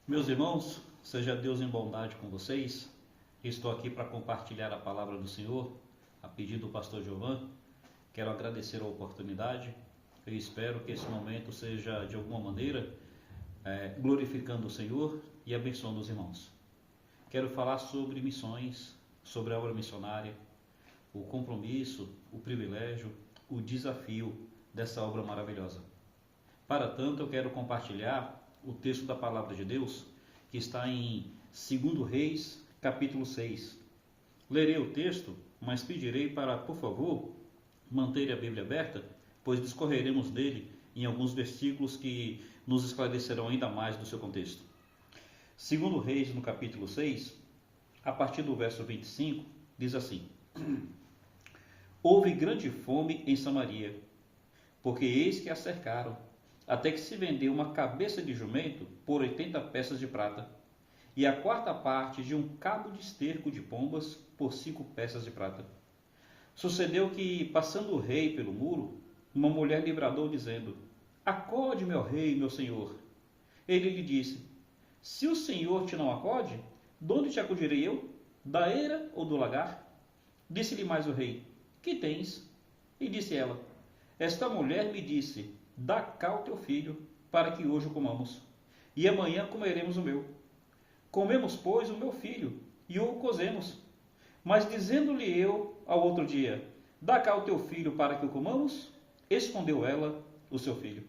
Meus irmãos, seja Deus em bondade com vocês. Estou aqui para compartilhar a palavra do Senhor, a pedido do pastor Giovan. Quero agradecer a oportunidade. Eu espero que esse momento seja, de alguma maneira, glorificando o Senhor e abençoando os irmãos. Quero falar sobre missões, sobre a obra missionária, o compromisso, o privilégio, o desafio dessa obra maravilhosa. Para tanto, eu quero compartilhar o texto da palavra de Deus, que está em 2 Reis, capítulo 6. Lerei o texto, mas pedirei para, por favor, manter a Bíblia aberta, pois discorreremos dele em alguns versículos que nos esclarecerão ainda mais do seu contexto. 2 Reis, no capítulo 6, a partir do verso 25, diz assim: Houve grande fome em Samaria, porque eis que a cercaram, até que se vendeu uma cabeça de jumento por 80 peças de prata, e a quarta parte de um cabo de esterco de pombas por 5 peças de prata. Sucedeu que, passando o rei pelo muro, uma mulher lhe bradou, dizendo: Acode, meu rei, meu senhor. Ele lhe disse: Se o senhor te não acode, de onde te acudirei eu? Da eira ou do lagar? Disse-lhe mais o rei: Que tens? E disse ela: Esta mulher me disse: Dá cá o teu filho, para que hoje o comamos, e amanhã comeremos o meu. Comemos, pois, o meu filho, e o cozemos. Mas dizendo-lhe eu ao outro dia: Dá cá o teu filho, para que o comamos, escondeu ela o seu filho.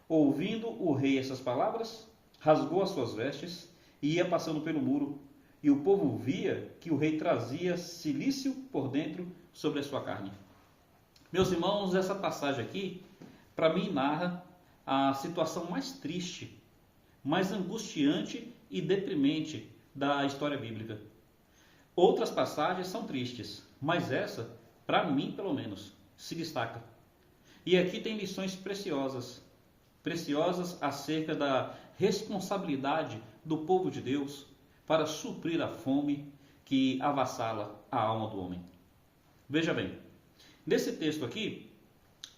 Ouvindo o rei essas palavras, rasgou as suas vestes, e ia passando pelo muro, e o povo via que o rei trazia cilício por dentro sobre a sua carne. Meus irmãos, essa passagem aqui, para mim, narra a situação mais triste, mais angustiante e deprimente da história bíblica. Outras passagens são tristes, mas essa, para mim pelo menos, se destaca. E aqui tem lições preciosas acerca da responsabilidade do povo de Deus para suprir a fome que avassala a alma do homem. Veja bem, nesse texto aqui,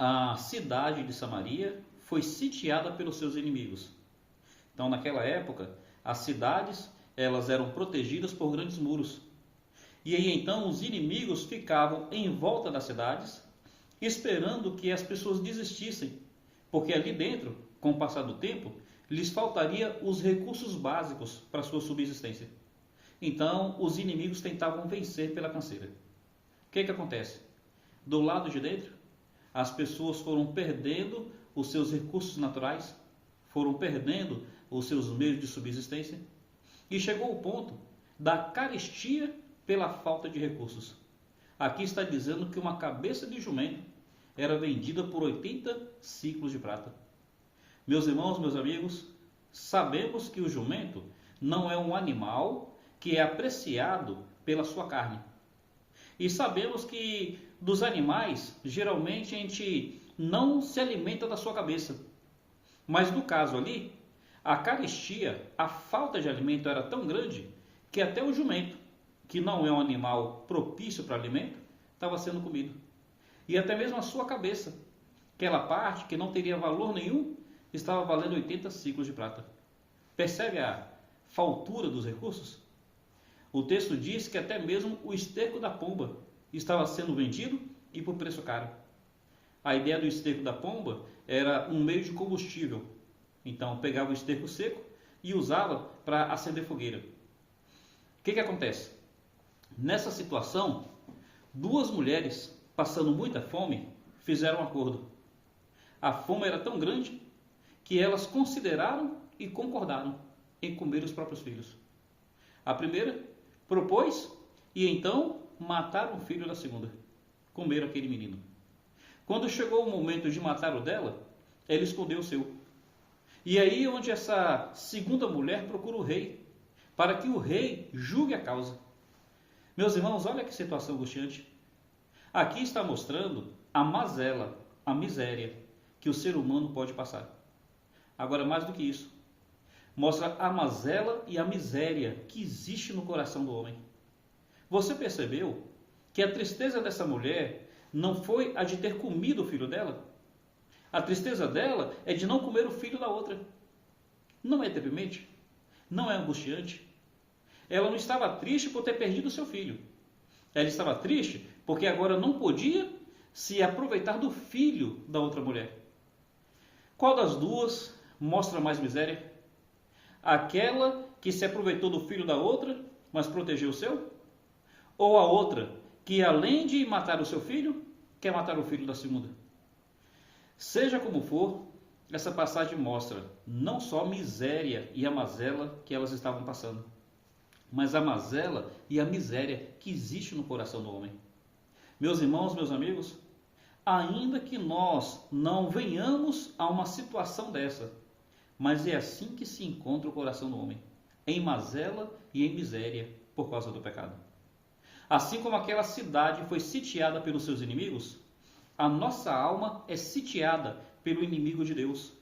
a cidade de Samaria foi sitiada pelos seus inimigos. Então, naquela época, as cidades elas eram protegidas por grandes muros. E aí então os inimigos ficavam em volta das cidades, esperando que as pessoas desistissem, porque ali dentro, com o passar do tempo, lhes faltaria os recursos básicos para sua subsistência. Então, os inimigos tentavam vencer pela canseira. O que acontece? Do lado de dentro, as pessoas foram perdendo os seus recursos naturais, foram perdendo os seus meios de subsistência, e chegou o ponto da carestia pela falta de recursos. Aqui está dizendo que uma cabeça de jumento era vendida por 80 ciclos de prata. Meus irmãos, meus amigos, sabemos que o jumento não é um animal que é apreciado pela sua carne. E sabemos que dos animais, geralmente a gente não se alimenta da sua cabeça. Mas no caso ali, a carestia, a falta de alimento era tão grande que até o jumento, que não é um animal propício para alimento, estava sendo comido. E até mesmo a sua cabeça, aquela parte que não teria valor nenhum, estava valendo 80 ciclos de prata. Percebe a faltura dos recursos? O texto diz que até mesmo o esterco da pomba estava sendo vendido e por preço caro. A ideia do esterco da pomba era um meio de combustível. Então pegava o esterco seco e usava para acender fogueira. O que acontece? Nessa situação, duas mulheres, passando muita fome, fizeram um acordo. A fome era tão grande que elas consideraram e concordaram em comer os próprios filhos. A primeira propôs e então mataram o filho da segunda. Comeram aquele menino. Quando chegou o momento de matar o dela, ela escondeu o seu. E aí onde essa segunda mulher procura o rei, para que o rei julgue a causa. Meus irmãos, olha que situação angustiante. Aqui está mostrando a mazela, a miséria que o ser humano pode passar. Agora, mais do que isso, mostra a mazela e a miséria que existe no coração do homem. Você percebeu que a tristeza dessa mulher não foi a de ter comido o filho dela? A tristeza dela é de não comer o filho da outra. Não é deprimente? Não é angustiante? Ela não estava triste por ter perdido seu filho. Ela estava triste porque agora não podia se aproveitar do filho da outra mulher. Qual das duas mostra mais miséria? Aquela que se aproveitou do filho da outra, mas protegeu o seu? Ou a outra que, além de matar o seu filho, quer matar o filho da segunda? Seja como for, essa passagem mostra não só a miséria e a mazela que elas estavam passando, mas a mazela e a miséria que existe no coração do homem. Meus irmãos, meus amigos, ainda que nós não venhamos a uma situação dessa, mas é assim que se encontra o coração do homem, em mazela e em miséria por causa do pecado. Assim como aquela cidade foi sitiada pelos seus inimigos, a nossa alma é sitiada pelo inimigo de Deus.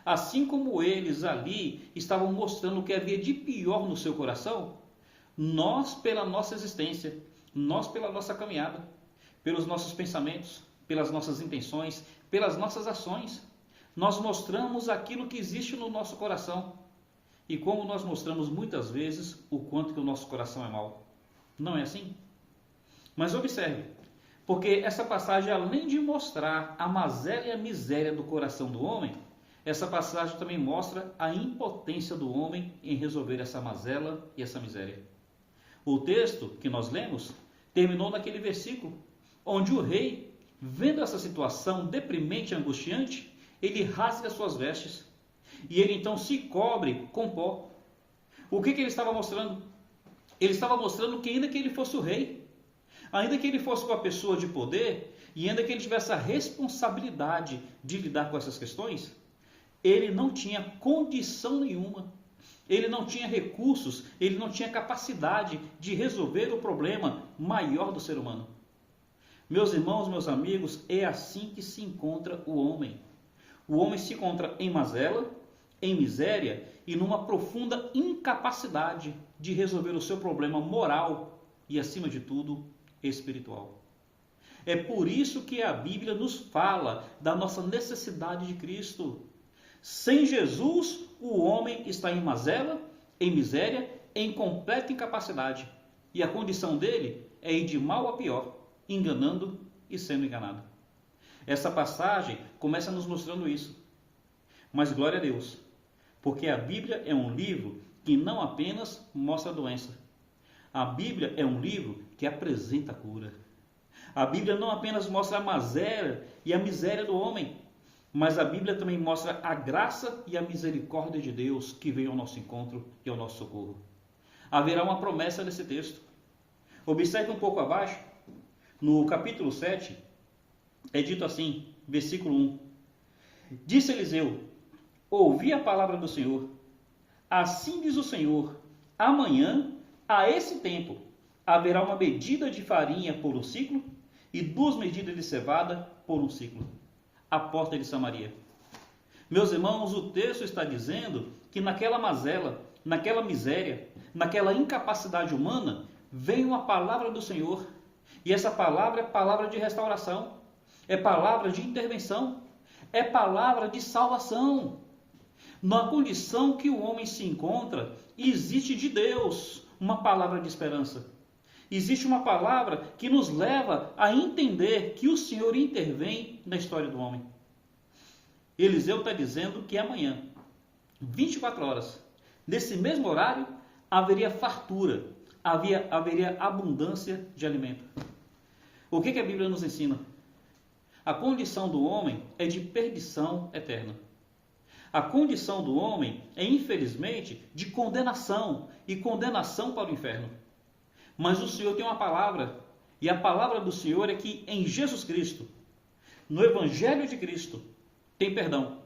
Assim como eles ali estavam mostrando o que havia de pior no seu coração, nós, pela nossa existência, nós, pela nossa caminhada, pelos nossos pensamentos, pelas nossas intenções, pelas nossas ações, nós mostramos aquilo que existe no nosso coração. E como nós mostramos muitas vezes o quanto que o nosso coração é mau. Não é assim? Mas observe, porque essa passagem, além de mostrar a mazela e a miséria do coração do homem, essa passagem também mostra a impotência do homem em resolver essa mazela e essa miséria. O texto que nós lemos terminou naquele versículo, onde o rei, vendo essa situação deprimente e angustiante, ele rasga suas vestes e ele então se cobre com pó. O que ele estava mostrando? Ele estava mostrando que ainda que ele fosse o rei, ainda que ele fosse uma pessoa de poder, e ainda que ele tivesse a responsabilidade de lidar com essas questões, ele não tinha condição nenhuma, ele não tinha recursos, ele não tinha capacidade de resolver o problema maior do ser humano. Meus irmãos, meus amigos, é assim que se encontra o homem. O homem se encontra em mazela, em miséria e numa profunda incapacidade de resolver o seu problema moral e, acima de tudo, espiritual. É por isso que a Bíblia nos fala da nossa necessidade de Cristo. Sem Jesus, o homem está em mazela, em miséria, em completa incapacidade. E a condição dele é ir de mal a pior, enganando e sendo enganado. Essa passagem começa nos mostrando isso. Mas glória a Deus, porque a Bíblia é um livro que não apenas mostra a doença. A Bíblia é um livro que apresenta a cura. A Bíblia não apenas mostra a mazela e a miséria do homem, mas a Bíblia também mostra a graça e a misericórdia de Deus que vem ao nosso encontro e ao nosso socorro. Haverá uma promessa nesse texto. Observe um pouco abaixo, no capítulo 7, é dito assim, versículo 1. Disse Eliseu: ouvi a palavra do Senhor. Assim diz o Senhor: amanhã, a esse tempo, haverá uma medida de farinha por um ciclo e 2 medidas de cevada por um ciclo. A porta de Samaria. Meus irmãos, o texto está dizendo que naquela mazela, naquela miséria, naquela incapacidade humana, vem uma palavra do Senhor. E essa palavra é palavra de restauração, é palavra de intervenção, é palavra de salvação. Na condição que o homem se encontra, existe de Deus uma palavra de esperança. Existe uma palavra que nos leva a entender que o Senhor intervém na história do homem. Eliseu está dizendo que amanhã, 24 horas, nesse mesmo horário, haveria fartura, haveria abundância de alimento. O que a Bíblia nos ensina? A condição do homem é de perdição eterna. A condição do homem é, infelizmente, de condenação e condenação para o inferno. Mas o Senhor tem uma palavra, e a palavra do Senhor é que em Jesus Cristo, no Evangelho de Cristo, tem perdão,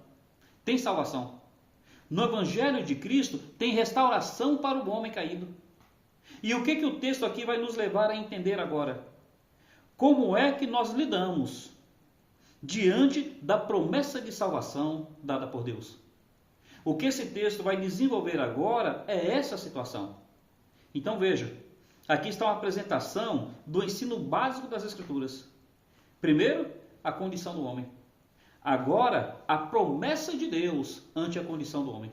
tem salvação. No Evangelho de Cristo tem restauração para o homem caído. E o que o texto aqui vai nos levar a entender agora? Como é que nós lidamos diante da promessa de salvação dada por Deus? O que esse texto vai desenvolver agora é essa situação. Então veja, aqui está uma apresentação do ensino básico das Escrituras. Primeiro, a condição do homem. Agora, a promessa de Deus ante a condição do homem.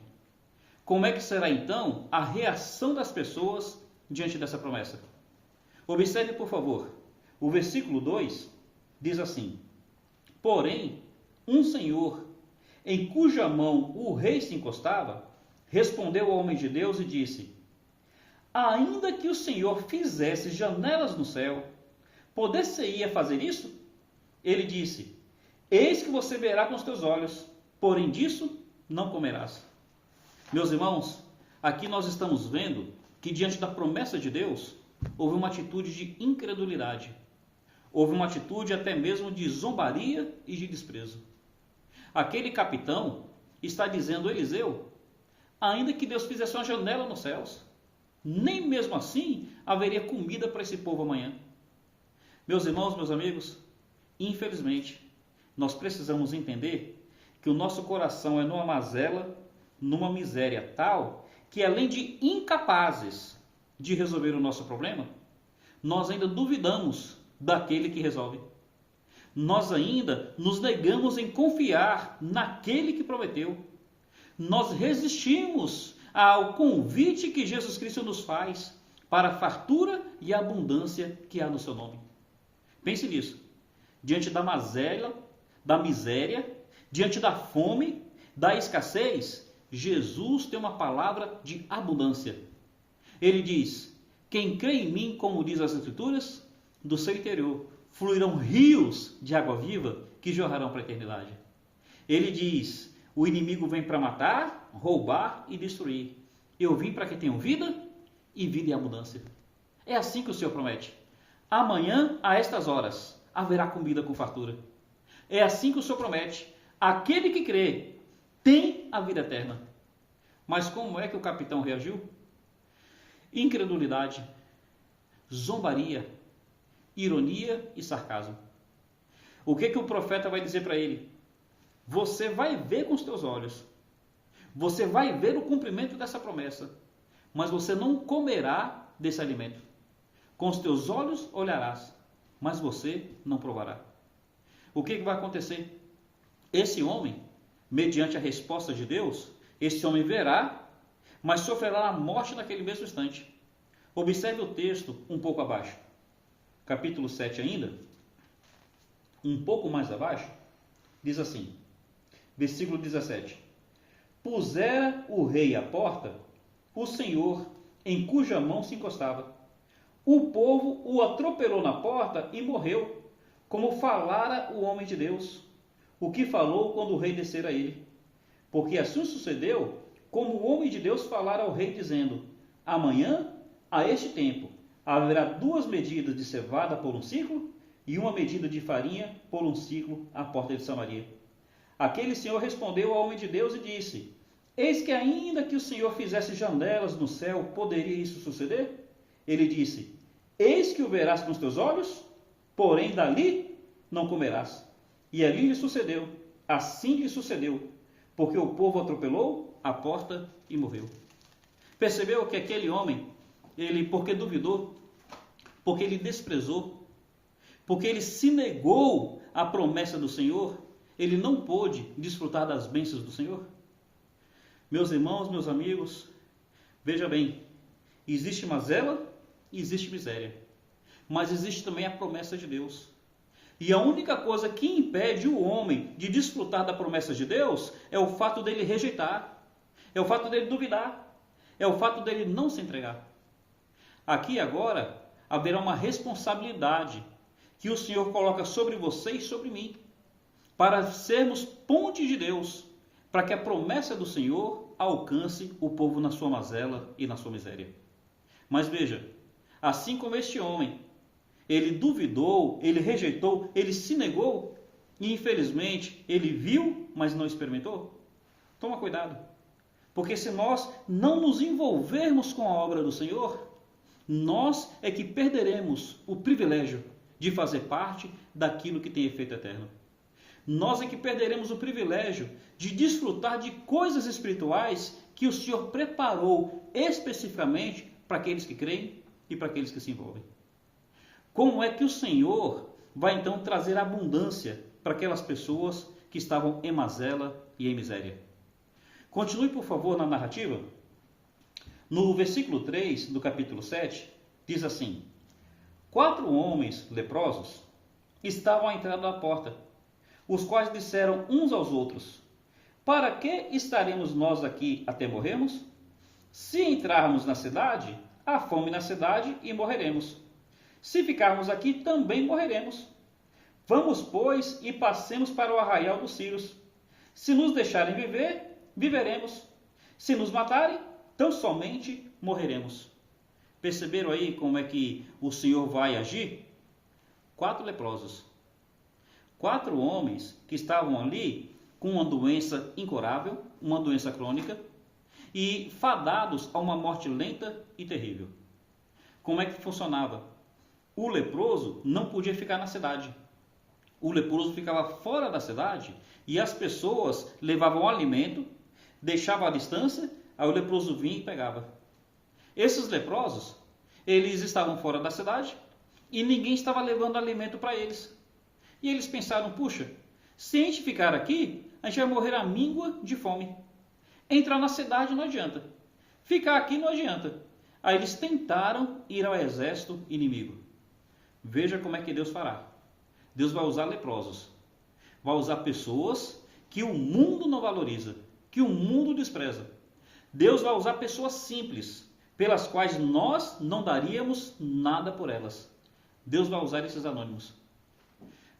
Como é que será então a reação das pessoas diante dessa promessa? Observe, por favor, o versículo 2 diz assim: porém, um senhor, em cuja mão o rei se encostava, respondeu ao homem de Deus e disse: ainda que o Senhor fizesse janelas no céu, poder-se-ia fazer isso? Ele disse: eis que você verá com os teus olhos, porém disso não comerás. Meus irmãos, aqui nós estamos vendo que diante da promessa de Deus, houve uma atitude de incredulidade. Houve uma atitude até mesmo de zombaria e de desprezo. Aquele capitão está dizendo a Eliseu: ainda que Deus fizesse uma janela nos céus, nem mesmo assim haveria comida para esse povo amanhã. Meus irmãos, meus amigos, infelizmente, nós precisamos entender que o nosso coração é numa mazela, numa miséria tal, que além de incapazes de resolver o nosso problema, nós ainda duvidamos daquele que resolve. Nós ainda nos negamos em confiar naquele que prometeu. Nós resistimos ao convite que Jesus Cristo nos faz para a fartura e a abundância que há no seu nome. Pense nisso. Diante da mazela, da miséria, diante da fome, da escassez, Jesus tem uma palavra de abundância. Ele diz: quem crê em mim, como diz as Escrituras, do seu interior fluirão rios de água viva que jorrarão para a eternidade. Ele diz: o inimigo vem para matar, roubar e destruir. Eu vim para que tenham vida e vida em abundância. É assim que o Senhor promete. Amanhã, a estas horas, haverá comida com fartura. É assim que o Senhor promete. Aquele que crê tem a vida eterna. Mas como é que o capitão reagiu? Incredulidade, zombaria, ironia e sarcasmo. O que o profeta vai dizer para ele? Você vai ver com os teus olhos. Você vai ver o cumprimento dessa promessa. Mas você não comerá desse alimento. Com os teus olhos olharás, mas você não provará. O que vai acontecer? Esse homem, mediante a resposta de Deus, esse homem verá, mas sofrerá a morte naquele mesmo instante. Observe o texto um pouco abaixo. Capítulo 7 ainda, um pouco mais abaixo, diz assim, versículo 17. Pusera o rei à porta o Senhor, em cuja mão se encostava. O povo o atropelou na porta e morreu, como falara o homem de Deus, o que falou quando o rei descera a ele. Porque assim sucedeu, como o homem de Deus falara ao rei, dizendo: amanhã, a este tempo, haverá 2 medidas de cevada por um ciclo, e 1 medida de farinha por um ciclo à porta de Samaria. Aquele senhor respondeu ao homem de Deus e disse: eis que ainda que o Senhor fizesse janelas no céu, poderia isso suceder? Ele disse: eis que o verás com os teus olhos, porém dali não comerás. E ali lhe sucedeu, assim lhe sucedeu, porque o povo atropelou a porta e morreu. Percebeu que aquele homem, ele, porque duvidou, porque ele desprezou, porque ele se negou à promessa do Senhor, ele não pôde desfrutar das bênçãos do Senhor? Meus irmãos, meus amigos, veja bem, existe mazela e existe miséria, mas existe também a promessa de Deus. E a única coisa que impede o homem de desfrutar da promessa de Deus é o fato dele rejeitar, é o fato dele duvidar, é o fato dele não se entregar. Aqui agora haverá uma responsabilidade que o Senhor coloca sobre você e sobre mim, para sermos ponte de Deus, para que a promessa do Senhor alcance o povo na sua mazela e na sua miséria. Mas veja, assim como este homem, ele duvidou, ele rejeitou, ele se negou, e infelizmente ele viu, mas não experimentou. Toma cuidado, porque se nós não nos envolvermos com a obra do Senhor, nós é que perderemos o privilégio de fazer parte daquilo que tem efeito eterno. Nós é que perderemos o privilégio de desfrutar de coisas espirituais que o Senhor preparou especificamente para aqueles que creem e para aqueles que se envolvem. Como é que o Senhor vai então trazer abundância para aquelas pessoas que estavam em mazela e em miséria? Continue, por favor, na narrativa, No versículo 3 do capítulo 7, diz assim: 4 homens leprosos estavam à entrada da porta, os quais disseram uns aos outros: para que estaremos nós aqui até morrermos? Se entrarmos na cidade, há fome na cidade e morreremos. Se ficarmos aqui, também morreremos. Vamos, pois, e passemos para o arraial dos Círios. Se nos deixarem viver, viveremos. Se nos matarem, tão somente morreremos. Perceberam aí como é que o Senhor vai agir? 4 leprosos. 4 homens que estavam ali com uma doença incurável, uma doença crônica, e fadados a uma morte lenta e terrível. Como é que funcionava? O leproso não podia ficar na cidade. O leproso ficava fora da cidade e as pessoas levavam alimento, deixavam à distância, aí o leproso vinha e pegava. Esses leprosos, eles estavam fora da cidade e ninguém estava levando alimento para eles. E eles pensaram, puxa, se a gente ficar aqui, a gente vai morrer à míngua de fome. Entrar na cidade não adianta. Ficar aqui não adianta. Aí eles tentaram ir ao exército inimigo. Veja como é que Deus fará. Deus vai usar leprosos. Vai usar pessoas que o mundo não valoriza, que o mundo despreza. Deus vai usar pessoas simples, pelas quais nós não daríamos nada por elas. Deus vai usar esses anônimos.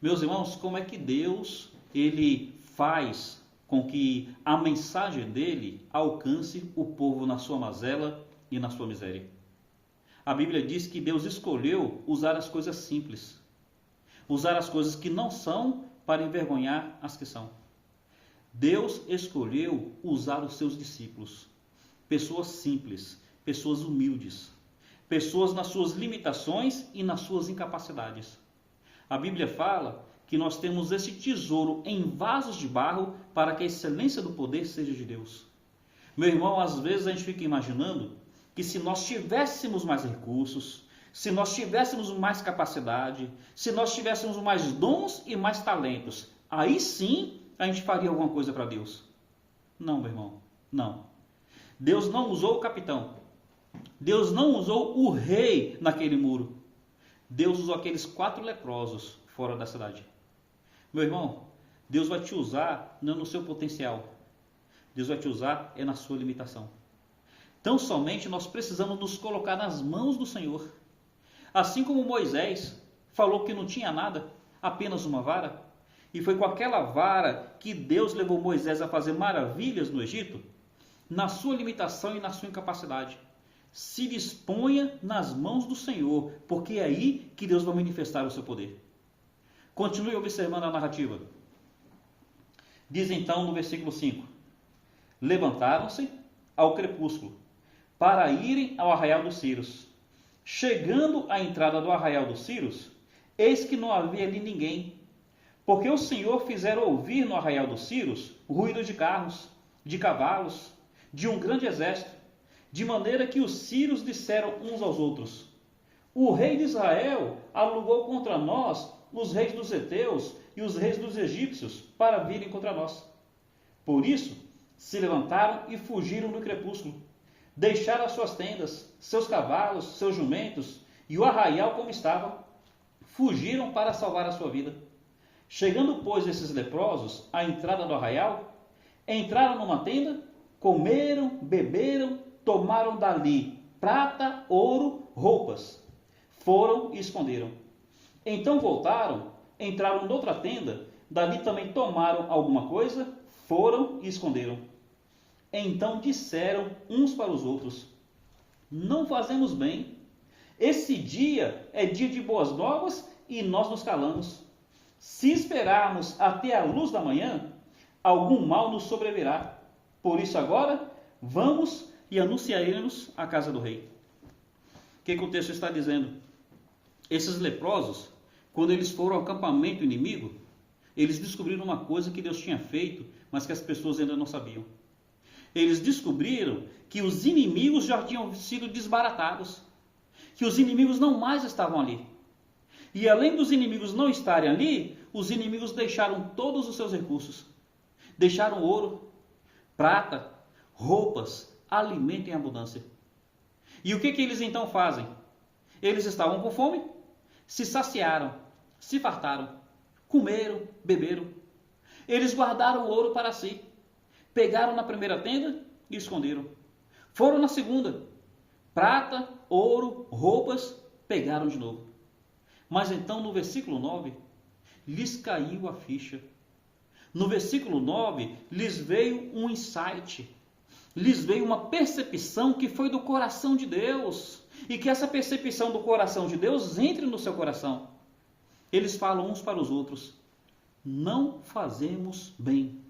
Meus irmãos, como é que Deus ele faz com que a mensagem dele alcance o povo na sua mazela e na sua miséria? A Bíblia diz que Deus escolheu usar as coisas simples, usar as coisas que não são para envergonhar as que são. Deus escolheu usar os seus discípulos, pessoas simples, pessoas humildes, pessoas nas suas limitações e nas suas incapacidades. A Bíblia fala que nós temos esse tesouro em vasos de barro para que a excelência do poder seja de Deus. Meu irmão, às vezes a gente fica imaginando que se nós tivéssemos mais recursos, se nós tivéssemos mais capacidade, se nós tivéssemos mais dons e mais talentos, aí sim a gente faria alguma coisa para Deus. Não, meu irmão, não. Deus não usou o capitão. Deus não usou o rei naquele muro. Deus usou aqueles 4 leprosos fora da cidade. Meu irmão, Deus vai te usar não no seu potencial. Deus vai te usar é na sua limitação. Tão somente nós precisamos nos colocar nas mãos do Senhor. Assim como Moisés falou que não tinha nada, apenas uma vara, e foi com aquela vara que Deus levou Moisés a fazer maravilhas no Egito, na sua limitação e na sua incapacidade. Se disponha nas mãos do Senhor, porque é aí que Deus vai manifestar o seu poder. Continue observando a narrativa. Diz então no versículo 5: levantaram-se ao crepúsculo, para irem ao arraial dos Círios. Chegando à entrada do arraial dos Círios, eis que não havia ali ninguém, porque o Senhor fizera ouvir no arraial dos Círios ruído de carros, de cavalos, de um grande exército, de maneira que os sírios disseram uns aos outros: o rei de Israel alugou contra nós os reis dos heteus e os reis dos egípcios para virem contra nós. Por isso, se levantaram e fugiram no crepúsculo. Deixaram as suas tendas, seus cavalos, seus jumentos e o arraial como estava. Fugiram para salvar a sua vida. Chegando, pois, esses leprosos à entrada do arraial, entraram numa tenda, comeram, beberam, tomaram dali prata, ouro, roupas. Foram e esconderam. Então voltaram, entraram noutra tenda, dali também tomaram alguma coisa, foram e esconderam. Então disseram uns para os outros: não fazemos bem. Esse dia é dia de boas novas e nós nos calamos. Se esperarmos até a luz da manhã, algum mal nos sobrevirá. Por isso agora, vamos e anunciaremos a casa do rei. O que o texto está dizendo? Esses leprosos, quando eles foram ao acampamento inimigo, eles descobriram uma coisa que Deus tinha feito, mas que as pessoas ainda não sabiam. Eles descobriram que os inimigos já tinham sido desbaratados, que os inimigos não mais estavam ali. E além dos inimigos não estarem ali, os inimigos deixaram todos os seus recursos. Deixaram ouro, prata, roupas, alimento em abundância. E o que eles então fazem? Eles estavam com fome, se saciaram, se fartaram, comeram, beberam. Eles guardaram o ouro para si. Pegaram na primeira tenda e esconderam. Foram na segunda. Prata, ouro, roupas, pegaram de novo. Mas então no versículo 9, lhes caiu a ficha. No versículo 9, lhes veio um insight. Lhes veio uma percepção que foi do coração de Deus. E que essa percepção do coração de Deus entre no seu coração. Eles falam uns para os outros: não fazemos bem.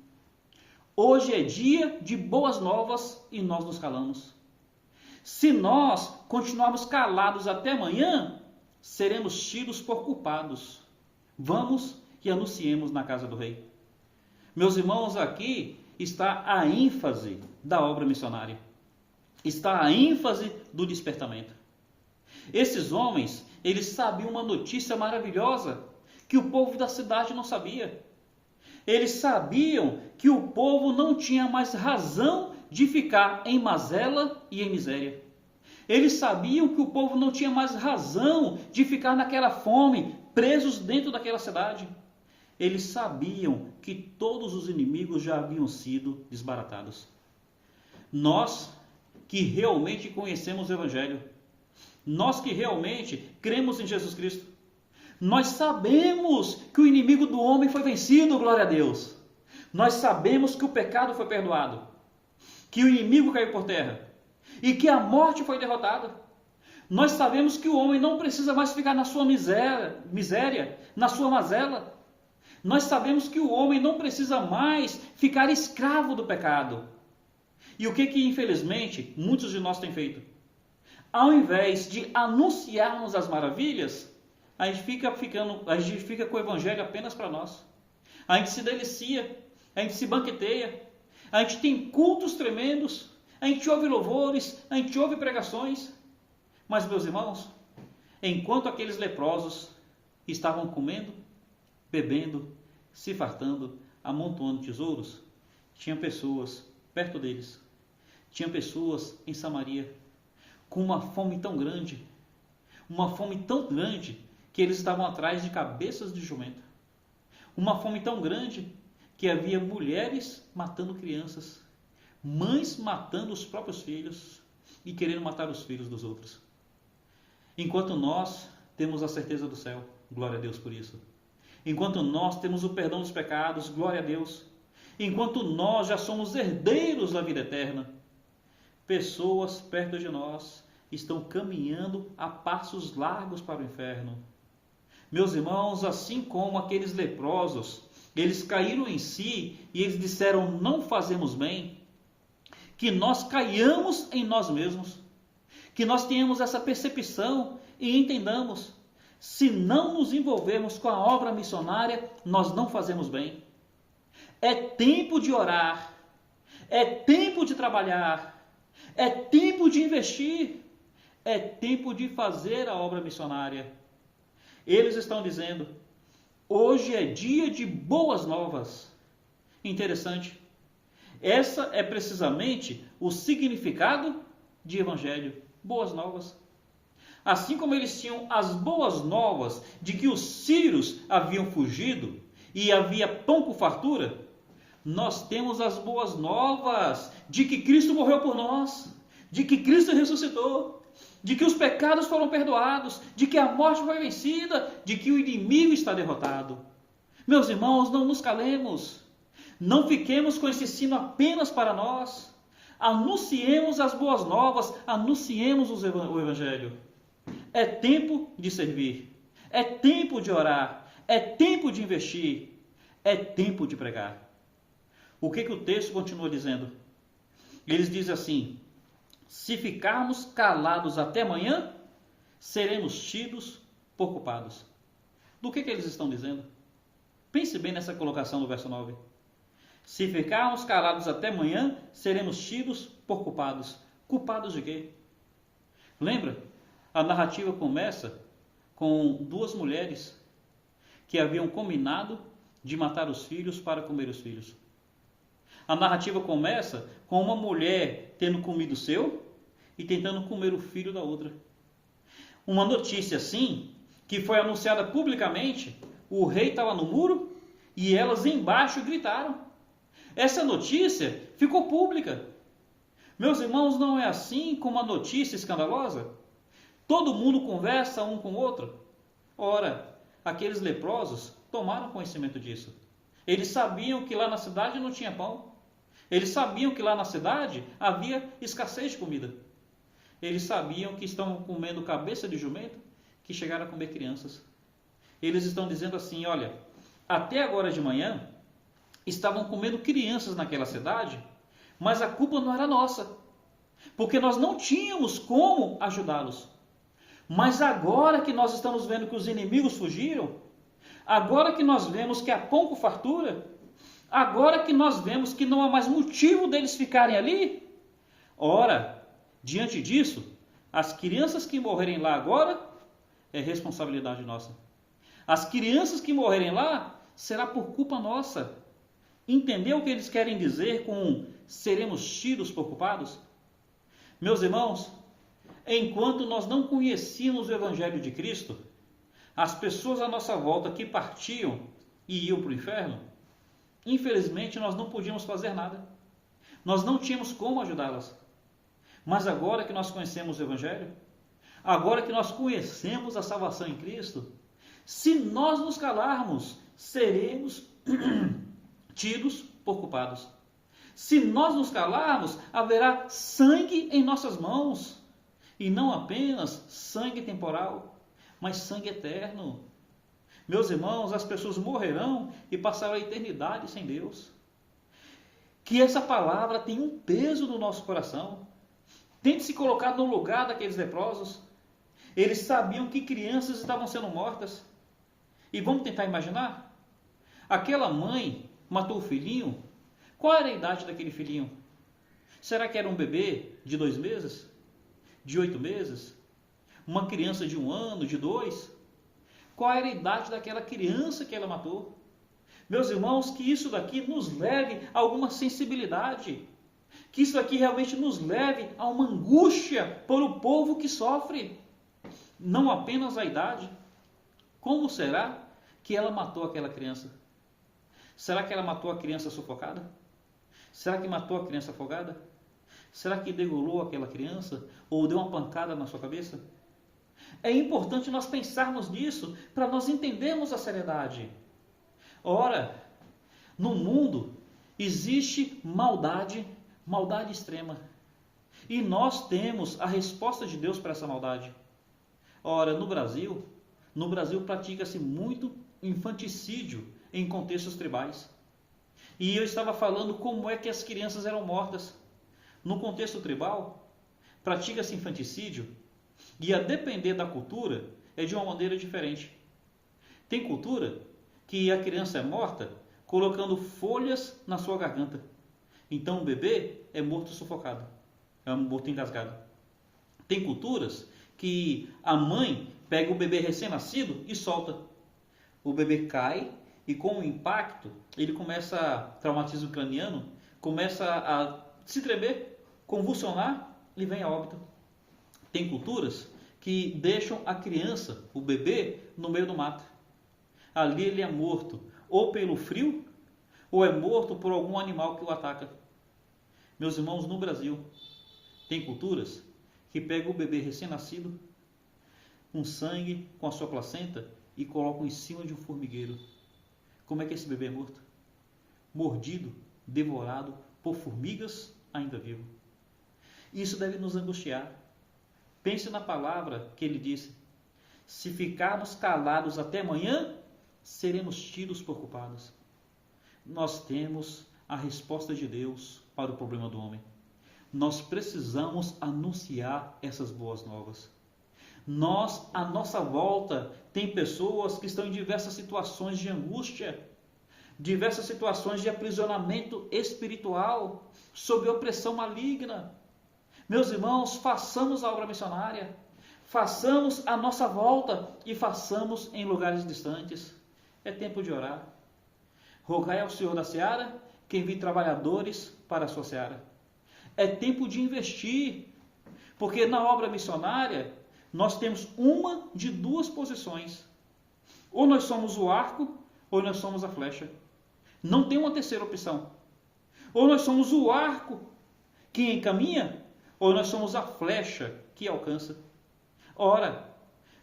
Hoje é dia de boas novas e nós nos calamos. Se nós continuarmos calados até amanhã, seremos tidos por culpados. Vamos e anunciemos na casa do rei. Meus irmãos, aqui está a ênfase da obra missionária. Está a ênfase do despertamento. Esses homens, eles sabiam uma notícia maravilhosa que o povo da cidade não sabia. Eles sabiam que o povo não tinha mais razão de ficar em mazela e em miséria. Eles sabiam que o povo não tinha mais razão de ficar naquela fome, presos dentro daquela cidade. Eles sabiam que todos os inimigos já haviam sido desbaratados. Nós que realmente conhecemos o Evangelho, nós que realmente cremos em Jesus Cristo, nós sabemos que o inimigo do homem foi vencido, glória a Deus. Nós sabemos que o pecado foi perdoado, que o inimigo caiu por terra e que a morte foi derrotada. Nós sabemos que o homem não precisa mais ficar na sua miséria, na sua mazela. Nós sabemos que o homem não precisa mais ficar escravo do pecado. E o que infelizmente muitos de nós têm feito? Ao invés de anunciarmos as maravilhas, a gente fica com o evangelho apenas para nós. A gente se delicia, a gente se banqueteia, a gente tem cultos tremendos, a gente ouve louvores, a gente ouve pregações. Mas, meus irmãos, enquanto aqueles leprosos estavam comendo, bebendo, se fartando, amontoando tesouros, tinha pessoas perto deles, tinha pessoas em Samaria com uma fome tão grande, que eles estavam atrás de cabeças de jumento. Uma fome tão grande que havia mulheres matando crianças, mães matando os próprios filhos e querendo matar os filhos dos outros. Enquanto nós temos a certeza do céu, glória a Deus por isso. Enquanto nós temos o perdão dos pecados, glória a Deus. Enquanto nós já somos herdeiros da vida eterna, pessoas perto de nós estão caminhando a passos largos para o inferno. Meus irmãos, assim como aqueles leprosos, eles caíram em si e eles disseram: não fazemos bem, que nós caiamos em nós mesmos, que nós tenhamos essa percepção e entendamos: se não nos envolvermos com a obra missionária, nós não fazemos bem. É tempo de orar, é tempo de trabalhar, é tempo de investir, é tempo de fazer a obra missionária. Eles estão dizendo: hoje é dia de boas novas. Interessante. Essa é precisamente o significado de evangelho, boas novas. Assim como eles tinham as boas novas de que os sírios haviam fugido e havia pão com fartura, nós temos as boas novas de que Cristo morreu por nós, de que Cristo ressuscitou, de que os pecados foram perdoados, de que a morte foi vencida, de que o inimigo está derrotado. Meus irmãos, não nos calemos, não fiquemos com esse ensino apenas para nós. Anunciemos as boas novas, anunciemos o Evangelho. É tempo de servir, é tempo de orar, é tempo de investir, é tempo de pregar. O que o texto continua dizendo? Eles dizem assim: se ficarmos calados até amanhã, seremos tidos por culpados. Do que eles estão dizendo? Pense bem nessa colocação do verso 9. Se ficarmos calados até amanhã, seremos tidos por culpados. Culpados de quê? Lembra? A narrativa começa com duas mulheres que haviam combinado de matar os filhos para comer os filhos. A narrativa começa com uma mulher tendo comido o seu e tentando comer o filho da outra. Uma notícia assim, que foi anunciada publicamente, o rei estava no muro e elas embaixo gritaram. Essa notícia ficou pública. Meus irmãos, não é assim com uma notícia escandalosa? Todo mundo conversa um com o outro. Ora, aqueles leprosos tomaram conhecimento disso. Eles sabiam que lá na cidade não tinha pão. Eles sabiam que lá na cidade havia escassez de comida. Eles sabiam que estão comendo cabeça de jumento, que chegaram a comer crianças. Eles estão dizendo assim, olha, até agora de manhã estavam comendo crianças naquela cidade, mas a culpa não era nossa, porque nós não tínhamos como ajudá-los. Mas agora que nós estamos vendo que os inimigos fugiram, agora que nós vemos que há pão com fartura, agora que nós vemos que não há mais motivo deles ficarem ali, ora, diante disso, as crianças que morrerem lá agora é responsabilidade nossa. As crianças que morrerem lá será por culpa nossa. Entendeu o que eles querem dizer com seremos tidos por culpados? Meus irmãos, enquanto nós não conhecíamos o Evangelho de Cristo, as pessoas à nossa volta que partiam e iam para o inferno, infelizmente nós não podíamos fazer nada. Nós não tínhamos como ajudá-las. Mas agora que nós conhecemos o Evangelho, agora que nós conhecemos a salvação em Cristo, se nós nos calarmos, seremos tidos por culpados. Se nós nos calarmos, haverá sangue em nossas mãos. E não apenas sangue temporal, mas sangue eterno. Meus irmãos, as pessoas morrerão e passarão a eternidade sem Deus. Que essa palavra tenha um peso no nosso coração. Tente se colocar no lugar daqueles leprosos. Eles sabiam que crianças estavam sendo mortas. E vamos tentar imaginar? Aquela mãe matou o filhinho. Qual era a idade daquele filhinho? Será que era um bebê de 2 meses? De 8 meses? Uma criança de 1 ano, de 2? Qual era a idade daquela criança que ela matou? Meus irmãos, que isso daqui nos leve a alguma sensibilidade. Que isso daqui realmente nos leve a uma angústia por o povo que sofre. Não apenas a idade. Como será que ela matou aquela criança? Será que ela matou a criança sufocada? Será que matou a criança afogada? Será que degolou aquela criança? Ou deu uma pancada na sua cabeça? É importante nós pensarmos nisso para nós entendermos a seriedade. Ora, no mundo existe maldade, maldade extrema. E nós temos a resposta de Deus para essa maldade. Ora, no Brasil pratica-se muito infanticídio em contextos tribais. E eu estava falando como é que as crianças eram mortas. No contexto tribal, pratica-se infanticídio e a depender da cultura é de uma maneira diferente. Tem cultura que a criança é morta colocando folhas na sua garganta. Então o bebê é morto sufocado, é morto engasgado. Tem culturas que a mãe pega o bebê recém-nascido e solta. O bebê cai e com o impacto, ele começa, traumatismo craniano, começa a se tremer, convulsionar e vem a óbito. Tem culturas que deixam a criança, o bebê, no meio do mato. Ali ele é morto ou pelo frio, ou é morto por algum animal que o ataca. Meus irmãos, no Brasil, tem culturas que pegam o bebê recém-nascido, com sangue, com a sua placenta, e colocam em cima de um formigueiro. Como é que esse bebê é morto? Mordido, devorado por formigas ainda vivo. Isso deve nos angustiar. Pense na palavra que ele disse: se ficarmos calados até amanhã, seremos tidos por culpados. Nós temos a resposta de Deus para o problema do homem. Nós precisamos anunciar essas boas novas. Nós, à nossa volta, tem pessoas que estão em diversas situações de angústia, diversas situações de aprisionamento espiritual, sob opressão maligna. Meus irmãos, façamos a obra missionária, façamos a nossa volta e façamos em lugares distantes. É tempo de orar. Rogai ao Senhor da seara que envie trabalhadores para a sua seara. É tempo de investir. Porque na obra missionária, nós temos uma de duas posições. Ou nós somos o arco, ou nós somos a flecha. Não tem uma terceira opção. Ou nós somos o arco que encaminha, ou nós somos a flecha que alcança. Ora,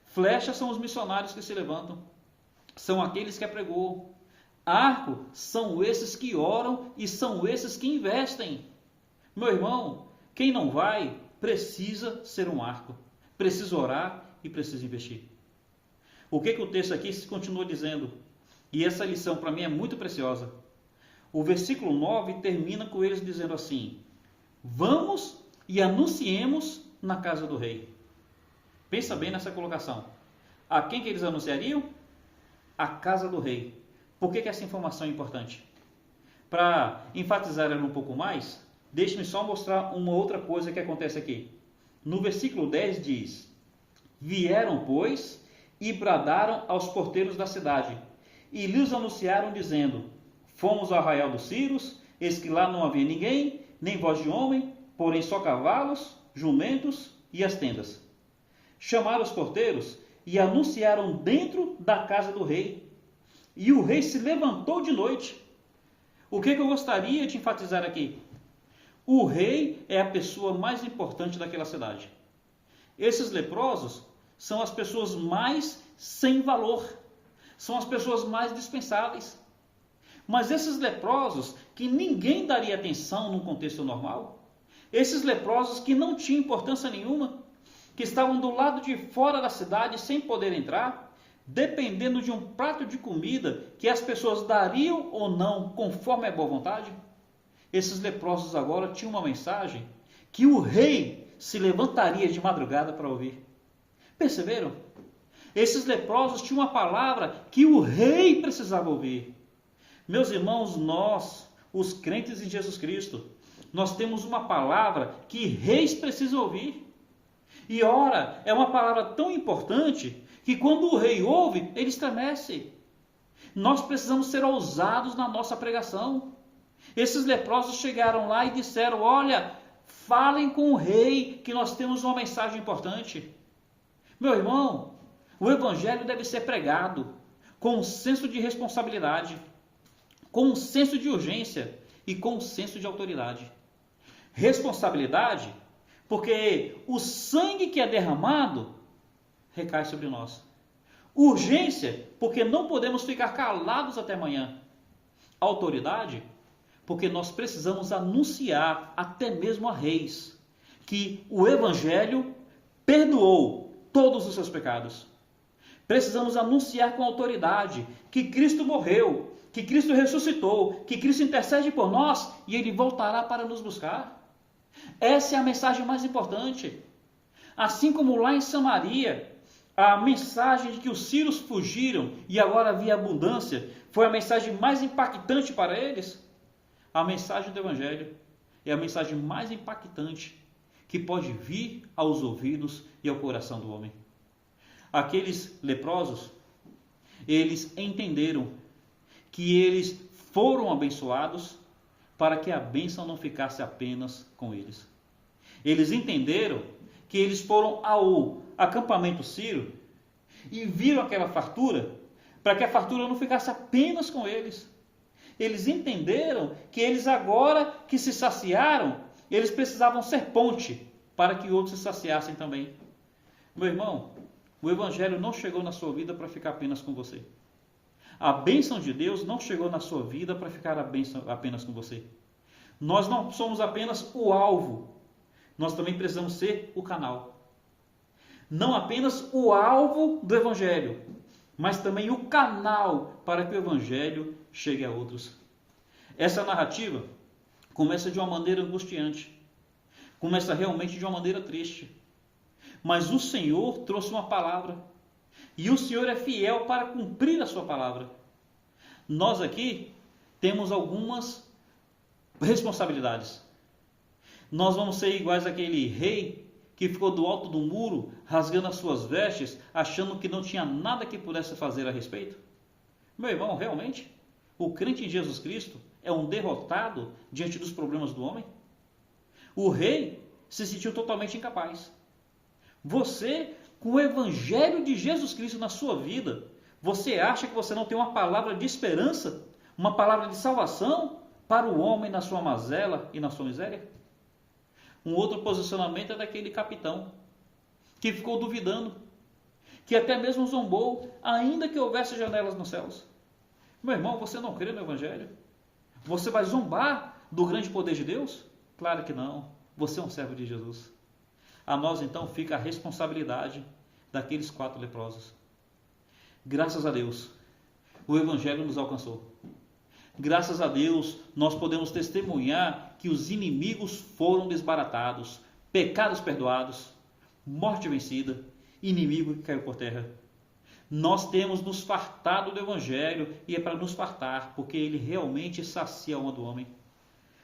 flechas são os missionários que se levantam. São aqueles que apregoam. Arco são esses que oram e são esses que investem. Meu irmão, quem não vai precisa ser um arco. Precisa orar e precisa investir. O que o texto aqui continua dizendo? E essa lição para mim é muito preciosa. O versículo 9 termina com eles dizendo assim: vamos e anunciemos na casa do rei. Pensa bem nessa colocação. A quem que eles anunciariam? A casa do rei. Por que essa informação é importante? Para enfatizar ela um pouco mais, deixe-me só mostrar uma outra coisa que acontece aqui. No versículo 10 diz: vieram, pois, e bradaram aos porteiros da cidade, e lhes anunciaram, dizendo: fomos ao arraial dos Círios, eis que lá não havia ninguém, nem voz de homem, porém só cavalos, jumentos e as tendas. Chamaram os porteiros e anunciaram dentro da casa do rei. E o rei se levantou de noite. O que eu gostaria de enfatizar aqui? O rei é a pessoa mais importante daquela cidade. Esses leprosos são as pessoas mais sem valor. São as pessoas mais dispensáveis. Mas esses leprosos que ninguém daria atenção num contexto normal, esses leprosos que não tinham importância nenhuma, que estavam do lado de fora da cidade sem poder entrar, dependendo de um prato de comida que as pessoas dariam ou não conforme a boa vontade, esses leprosos agora tinham uma mensagem que o rei se levantaria de madrugada para ouvir. Perceberam? Esses leprosos tinham uma palavra que o rei precisava ouvir. Meus irmãos, nós, os crentes em Jesus Cristo, nós temos uma palavra que reis precisam ouvir. E ora, é uma palavra tão importante que quando o rei ouve, ele estremece. Nós precisamos ser ousados na nossa pregação. Esses leprosos chegaram lá e disseram: olha, falem com o rei que nós temos uma mensagem importante. Meu irmão, o evangelho deve ser pregado com um senso de responsabilidade, com um senso de urgência e com um senso de autoridade. Responsabilidade, porque o sangue que é derramado recai sobre nós. Urgência, porque não podemos ficar calados até amanhã. Autoridade, porque nós precisamos anunciar até mesmo a reis que o evangelho perdoou todos os seus pecados. Precisamos anunciar com autoridade que Cristo morreu, que Cristo ressuscitou, que Cristo intercede por nós e Ele voltará para nos buscar. Essa é a mensagem mais importante. Assim como lá em Samaria, a mensagem de que os sírios fugiram e agora havia abundância foi a mensagem mais impactante para eles. A mensagem do Evangelho é a mensagem mais impactante que pode vir aos ouvidos e ao coração do homem. Aqueles leprosos, eles entenderam que eles foram abençoados para que a bênção não ficasse apenas com eles. Eles entenderam que eles foram ao acampamento sírio e viram aquela fartura, para que a fartura não ficasse apenas com eles. Eles entenderam que eles agora que se saciaram, eles precisavam ser ponte para que outros se saciassem também. Meu irmão, o evangelho não chegou na sua vida para ficar apenas com você. A bênção de Deus não chegou na sua vida para ficar a bênção apenas com você. Nós não somos apenas o alvo, nós também precisamos ser o canal. Não apenas o alvo do evangelho, mas também o canal para que o evangelho chegue a outros. Essa narrativa começa de uma maneira angustiante, começa realmente de uma maneira triste. Mas o Senhor trouxe uma palavra, e o Senhor é fiel para cumprir a sua palavra. Nós aqui temos algumas responsabilidades. Nós vamos ser iguais àquele rei que ficou do alto do muro, rasgando as suas vestes, achando que não tinha nada que pudesse fazer a respeito? Meu irmão, realmente, o crente em Jesus Cristo é um derrotado diante dos problemas do homem? O rei se sentiu totalmente incapaz. Você, com o Evangelho de Jesus Cristo na sua vida, você acha que você não tem uma palavra de esperança, uma palavra de salvação para o homem na sua mazela e na sua miséria? Um outro posicionamento é daquele capitão que ficou duvidando, que até mesmo zombou, ainda que houvesse janelas nos céus. Meu irmão, você não crê no Evangelho? Você vai zombar do grande poder de Deus? Claro que não. Você é um servo de Jesus. A nós então fica a responsabilidade daqueles 4 leprosos. Graças a Deus, o Evangelho nos alcançou. Graças a Deus, nós podemos testemunhar que os inimigos foram desbaratados, pecados perdoados, morte vencida, inimigo que caiu por terra. Nós temos nos fartado do Evangelho e é para nos fartar, porque ele realmente sacia a alma do homem.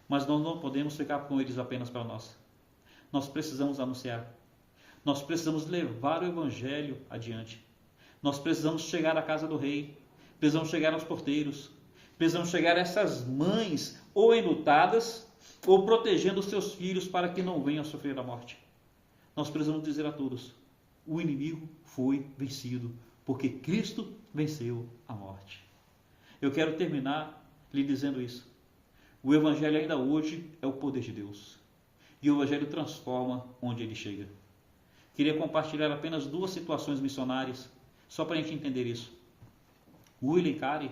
Mas nós não podemos ficar com eles apenas para nós. Nós precisamos anunciar. Nós precisamos levar o Evangelho adiante. Nós precisamos chegar à casa do rei. Precisamos chegar aos porteiros. Precisamos chegar a essas mães ou enlutadas ou protegendo os seus filhos para que não venham a sofrer a morte. Nós precisamos dizer a todos: o inimigo foi vencido, porque Cristo venceu a morte. Eu quero terminar lhe dizendo isso. O Evangelho ainda hoje é o poder de Deus. E o Evangelho transforma onde ele chega. Queria compartilhar apenas 2 situações missionárias, só para a gente entender isso. William Carey,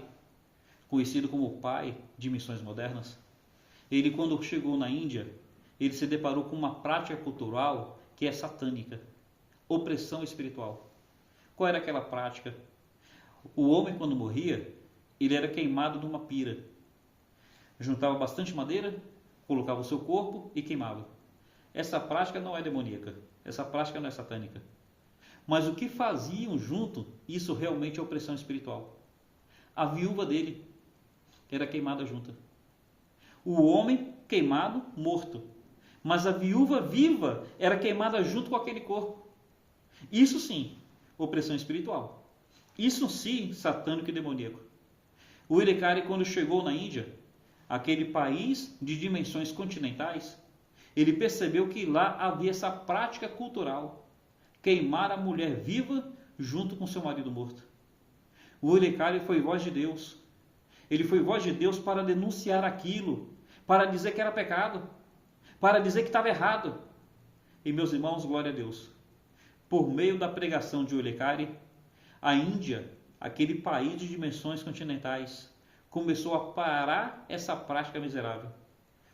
conhecido como o pai de missões modernas, ele, quando chegou na Índia, ele se deparou com uma prática cultural que é satânica, opressão espiritual. Qual era aquela prática? O homem, quando morria, ele era queimado numa pira. Juntava bastante madeira, colocava o seu corpo e queimava. Essa prática não é demoníaca, essa prática não é satânica. Mas o que faziam junto, isso realmente é opressão espiritual. A viúva dele era queimada junta. O homem queimado, morto. Mas a viúva viva era queimada junto com aquele corpo. Isso sim, opressão espiritual. Isso sim, satânico e demoníaco. O William Carey, quando chegou na Índia, aquele país de dimensões continentais, ele percebeu que lá havia essa prática cultural, queimar a mulher viva junto com seu marido morto. O William Carey foi voz de Deus. Ele foi voz de Deus para denunciar aquilo, para dizer que era pecado, para dizer que estava errado. E meus irmãos, glória a Deus, por meio da pregação de William Carey, a Índia, aquele país de dimensões continentais, começou a parar essa prática miserável.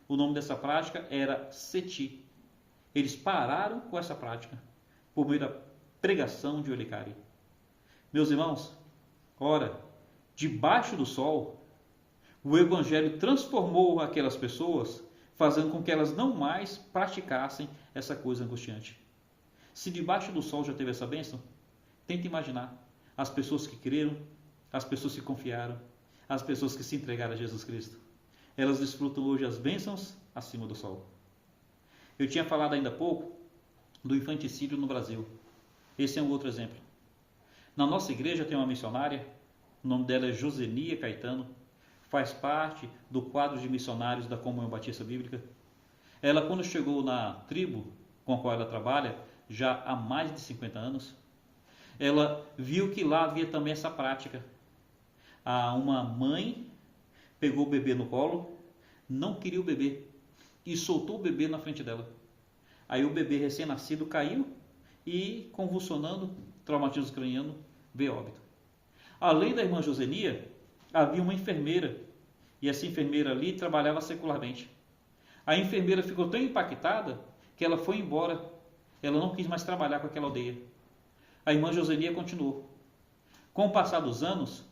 O nome dessa prática era Seti. Eles pararam com essa prática por meio da pregação de William Carey. Meus irmãos, ora, debaixo do sol, o Evangelho transformou aquelas pessoas, fazendo com que elas não mais praticassem essa coisa angustiante. Se debaixo do sol já teve essa bênção, tente imaginar as pessoas que creram, as pessoas que confiaram, as pessoas que se entregaram a Jesus Cristo. Elas desfrutam hoje as bênçãos acima do sol. Eu tinha falado ainda há pouco do infanticídio no Brasil. Esse é um outro exemplo. Na nossa igreja tem uma missionária, o nome dela é Josenia Caetano, faz parte do quadro de missionários da Comunhão Batista Bíblica. Ela, quando chegou na tribo com a qual ela trabalha, já há mais de 50 anos, ela viu que lá havia também essa prática. Uma mãe pegou o bebê no colo, não queria o bebê e soltou o bebê na frente dela. Aí o bebê recém-nascido caiu e, convulsionando, traumatismo craniano, veio a óbito. Além da irmã Josenia, havia uma enfermeira, e essa enfermeira ali trabalhava secularmente. A enfermeira ficou tão impactada que ela foi embora. Ela não quis mais trabalhar com aquela aldeia. A irmã Josenia continuou. Com o passar dos anos,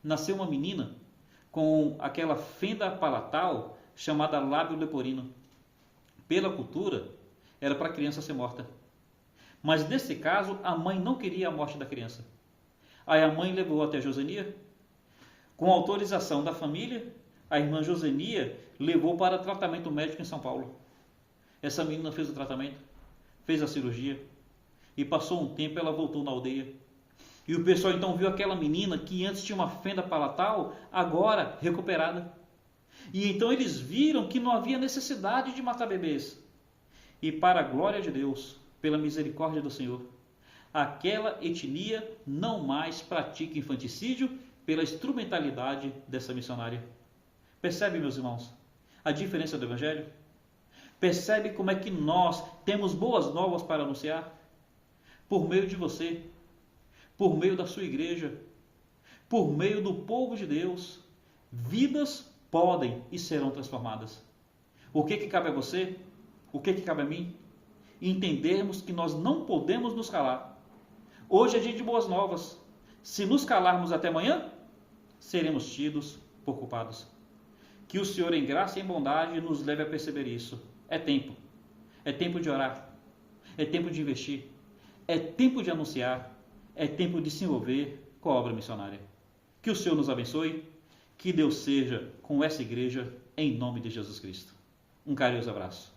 nasceu uma menina com aquela fenda palatal chamada lábio leporino. Pela cultura, era para a criança ser morta. Mas nesse caso, a mãe não queria a morte da criança. Aí a mãe levou até Josenia. Com autorização da família, a irmã Josenia levou para tratamento médico em São Paulo. Essa menina fez o tratamento, fez a cirurgia e passou um tempo, ela voltou na aldeia. E o pessoal então viu aquela menina que antes tinha uma fenda palatal, agora recuperada. E então eles viram que não havia necessidade de matar bebês. e para a glória de Deus, pela misericórdia do Senhor, aquela etnia não mais pratica infanticídio pela instrumentalidade dessa missionária. Percebe, meus irmãos, a diferença do Evangelho? Percebe como é que nós temos boas novas para anunciar? Por meio de você, por meio da sua igreja, por meio do povo de Deus, vidas podem e serão transformadas. O que cabe a você? O que cabe a mim? Entendermos que nós não podemos nos calar. Hoje é dia de boas novas. Se nos calarmos até amanhã, seremos tidos por culpados. Que o Senhor, em graça e em bondade, nos leve a perceber isso. É tempo. É tempo de orar. É tempo de investir. É tempo de anunciar. É tempo de se envolver com a obra missionária. Que o Senhor nos abençoe. Que Deus seja com essa igreja, em nome de Jesus Cristo. Um carinhoso abraço.